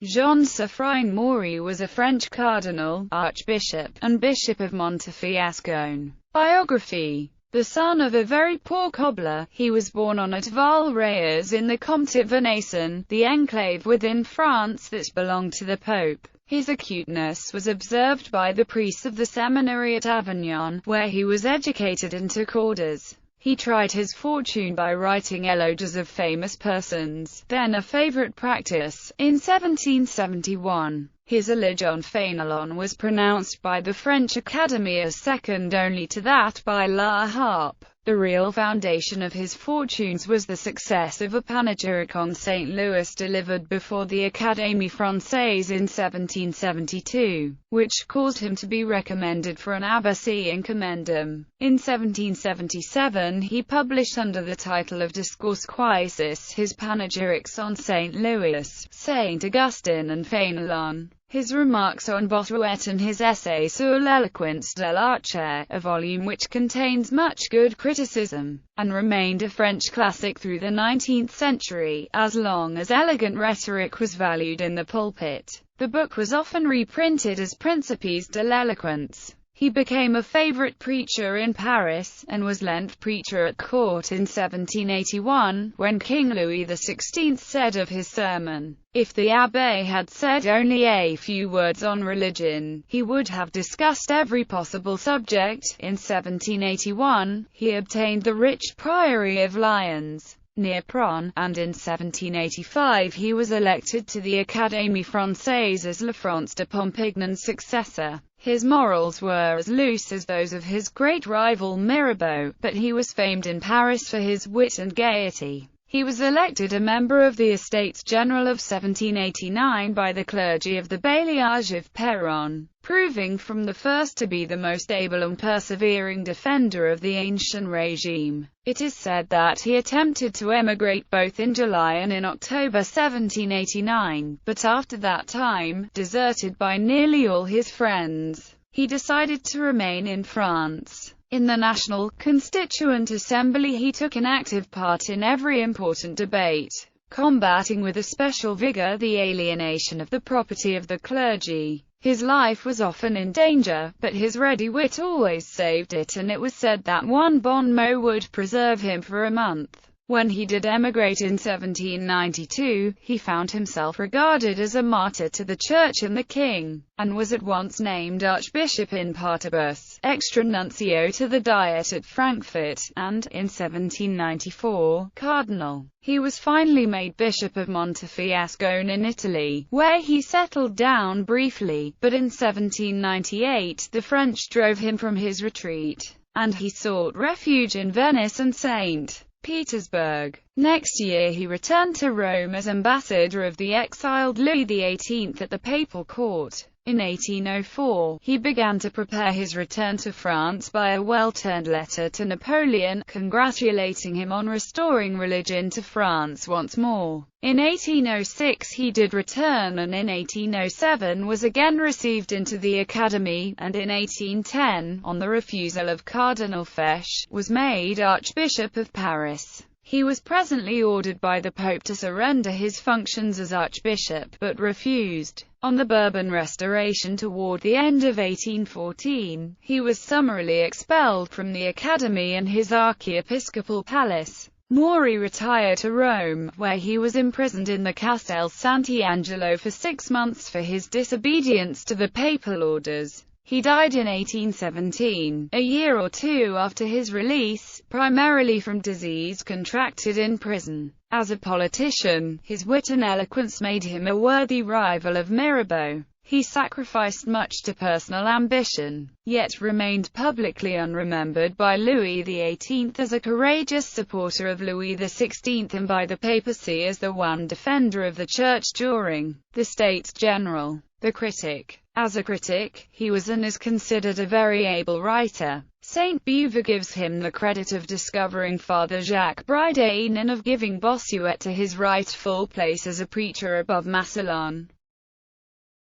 Jean-Sifrein Maury was a French cardinal, archbishop, and bishop of Montefiascone. Biography. The son of a very poor cobbler, he was born on at Val-Reyes in the Comté Venaissin, the enclave within France that belonged to the Pope. His acuteness was observed by the priests of the seminary at Avignon, where he was educated and took orders. He tried his fortune by writing elegies of famous persons, then a favorite practice. In 1771, his elegy on Fénelon was pronounced by the French Academy as second only to that by La Harpe. The real foundation of his fortunes was the success of a panegyric on St. Louis delivered before the Académie Française in 1772, which caused him to be recommended for an abbacy in Commendam. In 1777 he published under the title of Discours Quiescis his panegyrics on St. Louis, St. Augustine and Fénelon. His remarks on Bossuet and his essay Sur l'éloquence de l'Auteur, a volume which contains much good criticism, and remained a French classic through the 19th century, as long as elegant rhetoric was valued in the pulpit. The book was often reprinted as Principes de l'éloquence. He became a favorite preacher in Paris, and was lent preacher at court in 1781, when King Louis XVI said of his sermon, "If the abbé had said only a few words on religion, he would have discussed every possible subject." In 1781, he obtained the rich priory of Lyons, near Prague, and in 1785 he was elected to the Académie Française as La France de Pompignan's successor. His morals were as loose as those of his great rival Mirabeau, but he was famed in Paris for his wit and gaiety. He was elected a member of the Estates General of 1789 by the clergy of the bailliage of Péronne, proving from the first to be the most able and persevering defender of the ancient regime. It is said that he attempted to emigrate both in July and in October 1789, but after that time, deserted by nearly all his friends, he decided to remain in France. In the National Constituent Assembly he took an active part in every important debate, combating with especial vigor the alienation of the property of the clergy. His life was often in danger, but his ready wit always saved it, and it was said that one bon mot would preserve him for a month. When he did emigrate in 1792, he found himself regarded as a martyr to the Church and the King, and was at once named Archbishop in partibus, extra nuncio to the Diet at Frankfurt, and, in 1794, Cardinal. He was finally made Bishop of Montefiascone in Italy, where he settled down briefly, but in 1798 the French drove him from his retreat, and he sought refuge in Venice and St. Petersburg. Next year he returned to Rome as ambassador of the exiled Louis XVIII at the papal court. In 1804, he began to prepare his return to France by a well-turned letter to Napoleon, congratulating him on restoring religion to France once more. In 1806 he did return, and in 1807 was again received into the Academy, and in 1810, on the refusal of Cardinal Fesch, was made Archbishop of Paris. He was presently ordered by the Pope to surrender his functions as Archbishop, but refused. On the Bourbon Restoration toward the end of 1814, he was summarily expelled from the Academy and his archiepiscopal palace. Maury retired to Rome, where he was imprisoned in the Castel Sant'Angelo for 6 months for his disobedience to the papal orders. He died in 1817, a year or two after his release, primarily from disease contracted in prison. As a politician, his wit and eloquence made him a worthy rival of Mirabeau. He sacrificed much to personal ambition, yet remained publicly unremembered by Louis XVIII as a courageous supporter of Louis XVI and by the papacy as the one defender of the Church during the States General. The Critic. As a critic, he was and is considered a very able writer. Saint Beuve gives him the credit of discovering Father Jacques Bridane and of giving Bossuet to his rightful place as a preacher above Massillon.